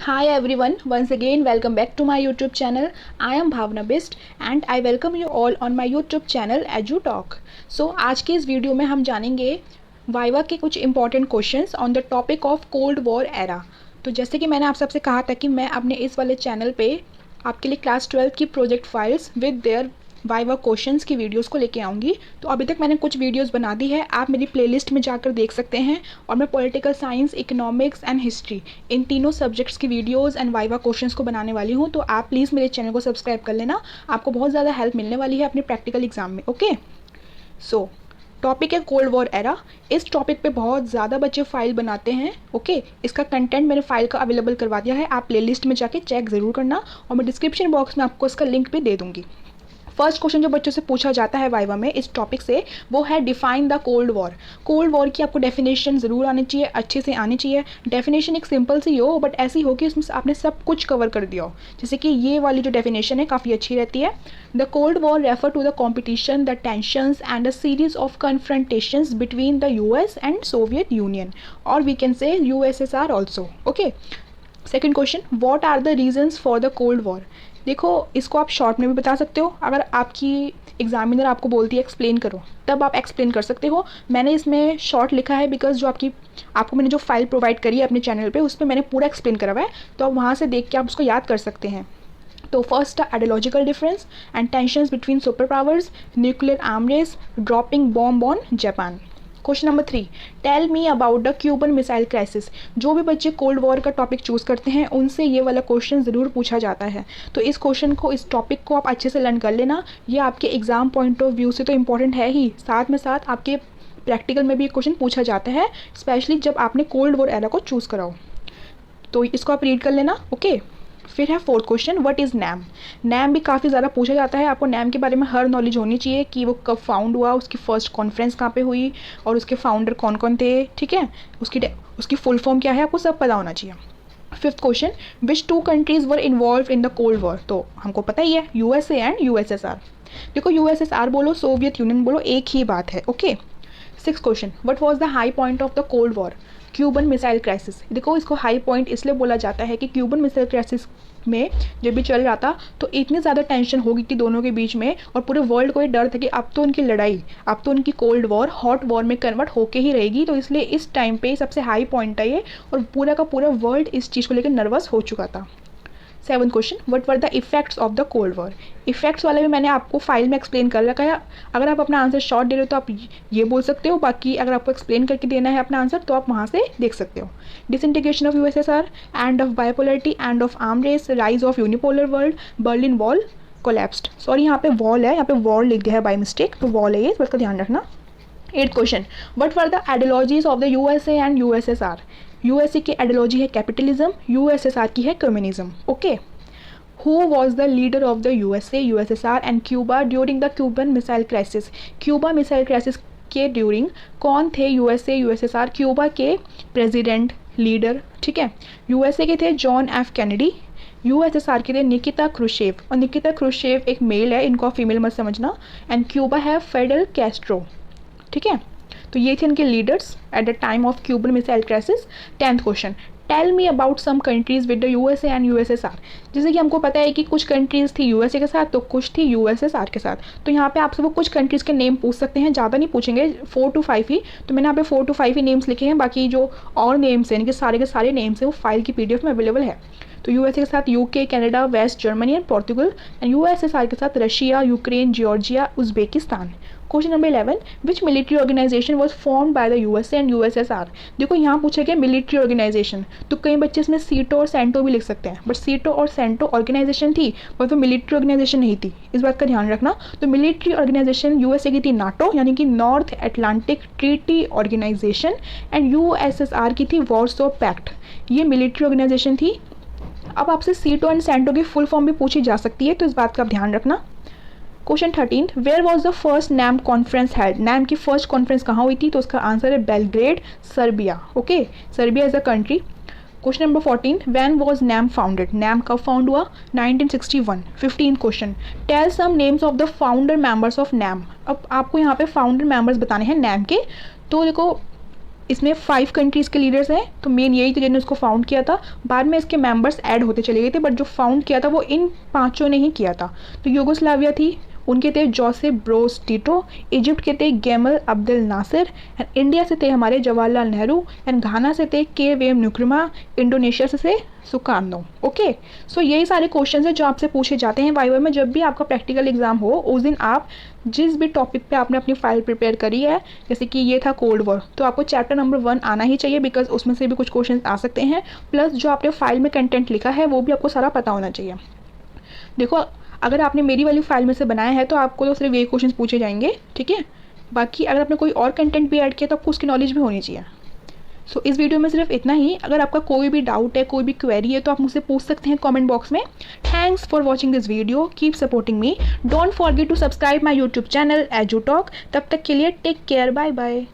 Hi everyone, once again welcome back to my YouTube channel. I am Bhavna Bist and I welcome you all on my YouTube channel Edu Talk. So आज के इस video में हम जानेंगे viva के कुछ important questions on the topic of cold war era. तो जैसे कि मैंने आप सबसे कहा था कि मैं अपने इस वाले चैनल पे आपके लिए क्लास 12 की project files with their viva questions की वीडियोस को लेके आऊँगी। तो अभी तक मैंने कुछ वीडियोस बना दी है, आप मेरी प्लेलिस्ट में जाकर देख सकते हैं। और मैं political science, economics and history in तीनों सब्जेक्ट्स की वीडियोस एंड वाइवा क्वेश्चंस को बनाने वाली हूँ। तो आप प्लीज़ मेरे चैनल को सब्सक्राइब कर लेना, आपको बहुत ज़्यादा हेल्प मिलने वाली है अपने प्रैक्टिकल एग्जाम में। ओके, सो टॉपिक है कोल्ड वॉर एरा। इस टॉपिक पे बहुत ज़्यादा बच्चे फाइल बनाते हैं। ओके, इसका कंटेंट मैंने फाइल का अवेलेबल करवा दिया है, आप प्लेलिस्ट में जाके चेक ज़रूर करना और मैं डिस्क्रिप्शन बॉक्स में आपको इसका लिंक भी दे दूँगी। फर्स्ट क्वेश्चन जो बच्चों से पूछा जाता है वाइवा में इस टॉपिक से, वो है define the cold war. Cold war की आपको डेफिनेशन ज़रूर आनी चाहिए, अच्छे से आनी चाहिए। डेफिनेशन एक सिंपल सी हो बट ऐसी हो कि उसमें आपने सब कुछ कवर कर दिया हो। जैसे कि ये वाली जो डेफिनेशन है काफ़ी अच्छी रहती है। The cold war refer to the competition, the tensions and a series of confrontations between the US and Soviet Union, और we can say USSR also. Okay, second question, what are the reasons for the cold war. देखो, इसको आप short में भी बता सकते हो। अगर आपकी एग्जामिनर आपको बोलती है एक्सप्लेन करो, तब आप एक्सप्लेन कर सकते हो। मैंने इसमें शॉर्ट लिखा है बिकॉज जो आपको मैंने जो फाइल प्रोवाइड करी है अपने चैनल पे, उस पर मैंने पूरा एक्सप्लेन करा हुआ है, तो आप वहाँ से देख के आप उसको याद कर सकते हैं। तो first, ideological difference and tensions between super powers, nuclear arm race, dropping bomb on Japan. Question number 3, tell me about the Cuban missile crisis. जो भी बच्चे कोल्ड वॉर का टॉपिक चूज़ करते हैं उनसे ये वाला क्वेश्चन ज़रूर पूछा जाता है। तो इस क्वेश्चन को, इस टॉपिक को आप अच्छे से लर्न कर लेना। ये आपके एग्जाम पॉइंट ऑफ व्यू से तो इंपॉर्टेंट है ही, साथ में साथ आपके प्रैक्टिकल में भी क्वेश्चन पूछा जाता है, स्पेशली जब आपने कोल्ड वॉर एरा को चूज़ कराओ। तो इसको आप रीड कर लेना। ओके, फिर है fourth question, what is NAM. NAM भी काफ़ी ज़्यादा पूछा जाता है। आपको नैम के बारे में हर नॉलेज होनी चाहिए कि वो कब फाउंड हुआ, उसकी फर्स्ट कॉन्फ्रेंस कहाँ पे हुई और उसके फाउंडर कौन कौन थे। ठीक है, उसकी फुल फॉर्म क्या है, आपको सब पता होना चाहिए। Fifth question, which to countries were involve in the cold war. तो हमको पता ही है, यूएसए एंड यूएसएसआर। देखो, यूएसएसआर बोलो, सोवियत यूनियन बोलो, एक ही बात है। Okay, six question, what was the high point of the cold war. Cuban missile crisis. देखो, इसको हाई पॉइंट इसलिए बोला जाता है कि क्यूबन मिसाइल क्राइसिस में जब भी चल रहा था तो इतनी ज़्यादा टेंशन हो गई थी दोनों के बीच में, और पूरे वर्ल्ड को ये डर था कि अब तो उनकी लड़ाई, अब तो उनकी कोल्ड वॉर हॉट वॉर में कन्वर्ट होके ही रहेगी। तो इसलिए इस टाइम पे सबसे हाई पॉइंट है ये, और पूरा का पूरा वर्ल्ड इस चीज़ को लेकर नर्वस हो चुका था। Seven question, what were the effects of the cold war. Effects वाले भी मैंने आपको फाइल में एक्सप्लेन कर रखा है। अगर आप अपना आंसर शॉर्ट दे रहे हो तो आप ये बोल सकते हो, बाकी अगर आपको एक्सप्लेन करके देना है अपना आंसर तो आप वहाँ से देख सकते हो। Disintegration of USSR, end of bipolarity, end of arm race, rise of unipolar world, Berlin wall collapsed. Sorry, यहाँ पे वॉल है, यहाँ पे वॉल लिख गया है बाय मिस्टेक, तो वॉल है ये, इसका ध्यान रखना। Eight question, what were the ideologies of the USA and USSR. USA की आइडियोलॉजी है कैपिटलिज्म, यूएसएसआर की है communism. Okay, Who was the leader of the USA, USSR and Cuba during the Cuban Missile Crisis? Cuba Missile Crisis के during कौन थे USA, USSR, Cuba के president, leader. ठीक है, यूएसए के थे जॉन एफ कैनेडी, यूएसएसआर के थे निकिता क्रुशेव, और निकिता क्रुशेव एक मेल है, इनको फीमेल मत समझना, एंड क्यूबा है फेडरल कैस्ट्रो। ठीक है, तो ये थे इनके leaders at the time of Cuban missile crisis. Tenth question, tell me about some countries with the USA and USSR. जैसे कि हमको पता है कि कुछ कंट्रीज़ थी यूएसए के साथ तो कुछ थी यूएसएसआर के साथ, तो यहाँ पे आपसे वो कुछ कंट्रीज़ के नेम पूछ सकते हैं, ज़्यादा नहीं पूछेंगे, 4 to 5 ही। तो मैंने यहाँ पे 4 to 5 ही नेम्स लिखे हैं, बाकी जो और नेम्स हैं, यानी कि सारे के सारे नेम्स हैं, वो फाइल की पीडीएफ में अवेलेबल है। तो यूएसए के साथ UK, Canada, West Germany and Portugal, and USSR के साथ Russia, Ukraine, Georgia, Uzbekistan. Question number 11, which military organisation was form by the USA and USSR. देखो, यहाँ पूछा गया मिलिट्री ऑर्गेनाइजेशन, तो कई बच्चे इसमें सीटो और सेंटो भी लिख सकते हैं, बट सीटो और सेंटो ऑर्गेनाइजेशन थी पर वो मिलिट्री ऑर्गेनाइजेशन नहीं थी, इस बात का ध्यान रखना। तो मिलिट्री ऑर्गेनाइजेशन यूएसए की थी नाटो, यानी कि North Atlantic Treaty Organisation, and USSR की थी वॉर्सो पैक्ट, ये मिलिट्री ऑर्गेनाइजेशन थी। अब आपसे सीटो एंड सेंटो की फुल फॉर्म भी पूछी जा सकती है, तो इस बात का ध्यान रखना। Question 13, where was the first NAM conference held. NAM की फर्स्ट कॉन्फ्रेंस कहाँ हुई थी, तो उसका आंसर है Belgrade, Serbia. Okay, Serbia is a country. Question number 14, when was NAM founded. NAM कब फाउंड हुआ, 1961। 15 question, tell some names of the founder members of NAM. अब आपको यहाँ पे फाउंडर मेंबर्स बताने हैं नैम के। तो देखो, इसमें 5 कंट्रीज़ के लीडर्स हैं, तो मेन यही थे जिन्होंने उसको फाउंड किया था। बाद में इसके मेंबर्स ऐड होते चले गए थे, बट जो फाउंड किया था वो इन 5 ने ही किया था। तो यूगोस्लाविया थी, उनके थे जोसेफ ब्रोज टिटो। इजिप्ट के थे गेमल अब्देल नासिर। एंड इंडिया से थे हमारे जवाहरलाल नेहरू। एंड घाना से थे के वेम नुक्रमा। इंडोनेशिया से सुकार्नो। ओके, सो यही सारे क्वेश्चन हैं जो आपसे पूछे जाते हैं वाइवा में। जब भी आपका प्रैक्टिकल एग्जाम हो उस दिन आप जिस भी टॉपिक पे आपने अपनी फाइल प्रिपेयर करी है, जैसे कि ये था कोल्ड वॉर, तो आपको चैप्टर नंबर 1 आना ही चाहिए, बिकॉज उसमें से भी कुछ क्वेश्चन आ सकते हैं। प्लस जो आपने फाइल में कंटेंट लिखा है वो भी आपको सारा पता होना चाहिए। देखो, अगर आपने मेरी वाली फाइल में से बनाया है तो आपको तो सिर्फ ये क्वेश्चन पूछे जाएंगे, ठीक है। बाकी अगर आपने कोई और कंटेंट भी ऐड किया तो आपको उसकी नॉलेज भी होनी चाहिए। सो इस वीडियो में सिर्फ इतना ही। अगर आपका कोई भी डाउट है, कोई भी क्वेरी है, तो आप मुझसे पूछ सकते हैं कमेंट बॉक्स में। Thanks for watching this video, keep supporting me, don't forget to subscribe my YouTube channel Edutalk. तब तक के लिए टेक केयर, बाय बाय।